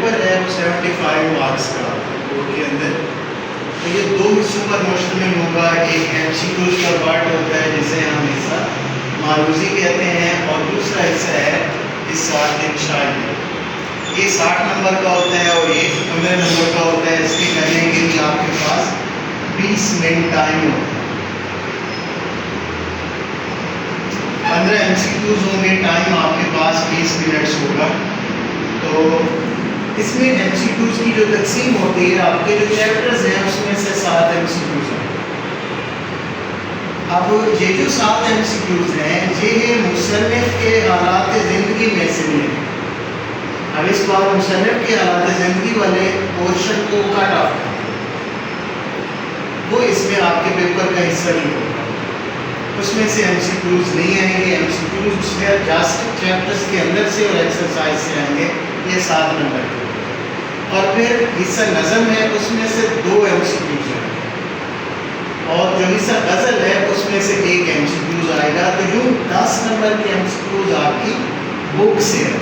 Paper ہے وہ 75 marks کا بورڈ کے اندر. تو یہ دو حصوں پر مشتمل ہوگا. ایک ایم سی کیوز کا پارٹ ہوتا ہے جسے ہم حصہ معروضی کہتے ہیں, اور دوسرا حصہ ہے حصہ انشائی. یہ 60 نمبر کا ہوتا ہے اور یہ 15 نمبر کا ہوتا ہے. اس کے کرنے کے لیے آپ کے پاس 20 منٹ ٹائم ہوتا ہے. 15 ایم سی کیوز ہوں گے, ٹائم آپ کے پاس 20 منٹس ہوگا. تو اس میں ایم سی کیوز کی جو تقسیم ہوتی ہے, آپ کے جو چیپٹرز ہیں اس میں سے 7 ایم سی کیوز ہیں. اب یہ جو 7 ایم سی کیوز ہیں یہ مصنف کے حالات زندگی میں سے بھی ہیں. اب اس بار مصنف کے حالات زندگی والے پورشن کو کٹ آف کریں, وہ اس میں آپ کے پیپر کا حصہ نہیں ہوگا. اس میں سے ایم سی کیوز نہیں آئیں گے. M C Qs just chapters کے اندر سے اور ایکسرسائز سے آئیں گے. یہ 7 نمبر کے. اور پھر حصہ نظم ہے, اس میں سے 2 ایم سی کیوز ہیں, اور جو حصہ غزل ہے اس میں سے 1 ایم سی کیوز آئے گا. تو یوں 10 نمبر کے ایم سی کیوز آپ کی بک سے ہے,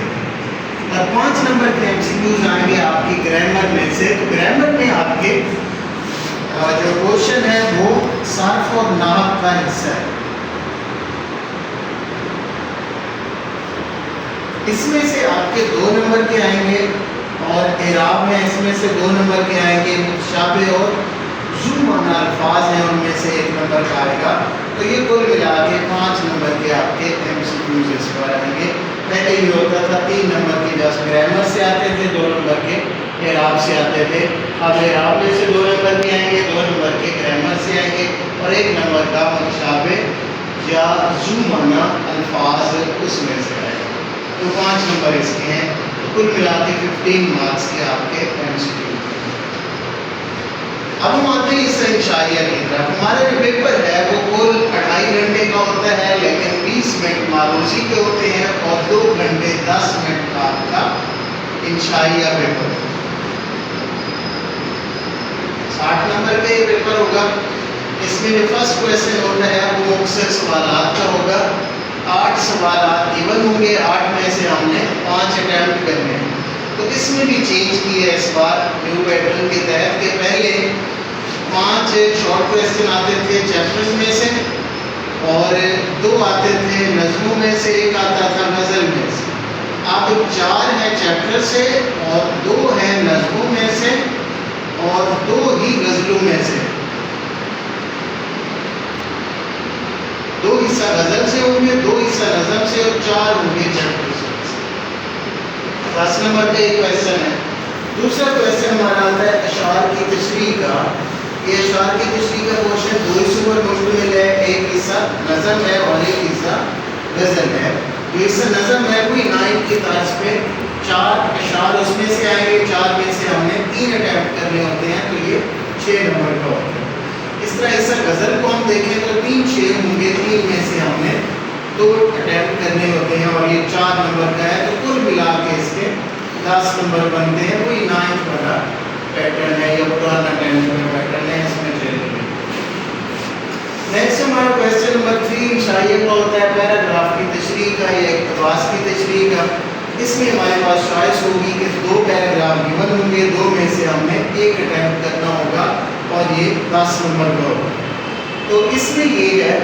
اور 5 نمبر کے ایم سی کیوز آئیں گے آپ کی گرامر میں سے. تو گرامر میں آپ کے جو کوشچن ہے وہ صرف اور نحو کا حصہ ہے. اس میں سے آپ کے 2 نمبر کے آئیں گے, اور اعراب میں اس میں سے 2 نمبر کے آئیں گے. متشابہ اور ذو معنی الفاظ ہیں, ان میں سے 1 نمبر کا آئے گا. تو یہ کل ملا کے 5 نمبر کے آپ کے ایم سی کیوز اس پر آئیں گے. پہلے یہ ہوتا تھا 3 نمبر کے جسٹ گرامر سے آتے تھے, 2 نمبر کے اعراب سے آتے تھے. اب اعراب میں سے 2 نمبر کے آئیں گے, 2 نمبر کے گرامر سے آئیں گے, اور 1 نمبر کا متشابہ یا ذو معنی الفاظ اس میں سے آئے گا. تو 5 نمبر اس کے ہیں. کل ملا کے 15 مارکس کے آپ کے ایم سی کیو. اب ہم آتے ہیں اس انشائیہ کی طرف. ہمارا جو پیپر ہے وہ کل 2.5 گھنٹے کا ہوتا ہے, لیکن 20 منٹ معروضی کے ہوتے ہیں, اور 2 گھنٹے 10 منٹ کا آپ کا انشائیہ پیپر ہے. 60 نمبر کا یہ پیپر ہوگا. اس میں جو فرسٹ کویسچن ہوتا ہے وہ مختصر سوالات کا ہوگا. 8 سوالات ایون ہوں گے, 8 میں سے ہم نے 5 اٹیمپٹ کرنے ہیں. تو اس میں بھی چینج کی ہے اس بار نیو پیٹرن کے تحت کہ پہلے 5 شارٹ کویسچن آتے تھے چیپٹرز میں سے, اور 2 آتے تھے نظموں میں سے, 1 آتا تھا غزل میں سے. اب 4 ہیں چیپٹر سے, اور 2 ہیں نظموں میں سے, اور 2 ہی غزلوں میں سے. 2 حصہ غزل سے ہوں گے, 2 حصہ نظم سے, اور 4 ہوں گے چیپٹر سے. 10 نمبر کا ایک کویسچن ہے. دوسرا کویسچن ہمارا آتا ہے اشعار کی تشریح کا. یہ اشعار کی تشریح کا کوشچن 2 حصوں پر مشتمل ہے. ایک حصہ نظم ہے اور ایک حصہ غزل ہے. جو حصہ نظم ہے وہی 9 کی طرز پہ 4 اشعار اس میں سے آئیں گے. 4 میں سے ہم نے 3 اٹیمپٹ کرنے ہوتے ہیں, تو یہ 6 نمبر کا ہوتا ہے. اس طرح حصہ غزل کو ہم دیکھیں تو 3 6 ہوں گے, 3 میں سے ہم نے 2 اٹیمپٹ کرنے ہوتے ہیں, اور یہ 4 نمبر کا ہے. تو کل ملا کے اس کے 10 نمبر بنتے ہیں. وہی 9th والا پیٹرن ہے یا پرانا 10th کا پیٹرن ہے, اس میں چلیں گے. نیکسٹ ہمارا کویسچن نمبر 3 انشائیہ کا ہوتا ہے پیراگراف کی تشریح کا یا اقتباس کی تشریح کا. اس میں ہمارے پاس چوائس ہوگی کہ 2 پیراگراف گیون ہوں گے, 2 میں سے ہم نے 1 اٹیمپٹ کرنا ہوگا, اور یہ 10 نمبر کا ہوگا. تو اس میں یہ ہے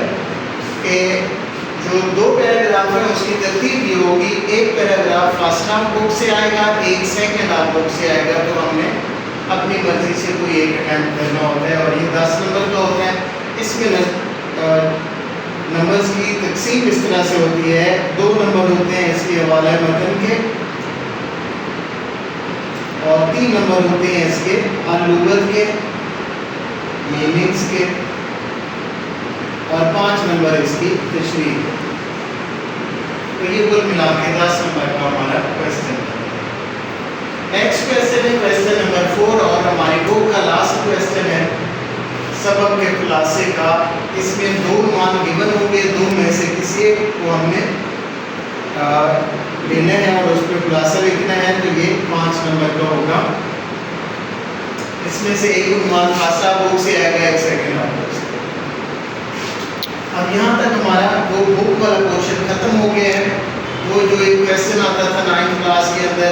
کہ جو 2 پیراگراف ہیں اس کی ترتیب یہ ہوگی, ایک پیراگراف فرسٹ ہاف بک سے آئے گا, ایک سیکنڈ ہاف بک سے آئے گا. تو ہم نے اپنی مرضی سے کوئی ایک اٹیمپٹ کرنا ہوتا ہے, اور یہ 10 نمبر کا ہوتا ہے. اس میں نمبرز کی تقسیم اس طرح سے ہوتی ہے. 2 نمبر ہوتے ہیں اس کے حوالہ متن کے, اور 3 نمبر ہوتے ہیں اس کے اللغت کے, میننگز کے, اور 5 نمبر اس کی تشریح کے. تو یہ کل ملا کے 10 نمبر کا ہمارا کویسچن ہے. نیکسٹ کویسچن ہے کویسچن نمبر 4, اور ہماری بک کا لاسٹ کویسچن ہے سبق کے خلاصے کا. اس میں 2 عنوان گیون ہوں گے, 2 میں سے کسی ایک کو ہم نے لینا ہے اور اس پہ خلاصہ لکھنا ہے. تو یہ 5 نمبر کا ہوگا. اس میں سے ایک عنوان خاصا بک سے آئے گا, ایک سیکنڈ بک سے. اب یہاں تک ہمارا وہ بک والا پورشن ختم ہو گیا ہے. وہ جو ایک کویسچن آتا تھا 9th کلاس کے اندر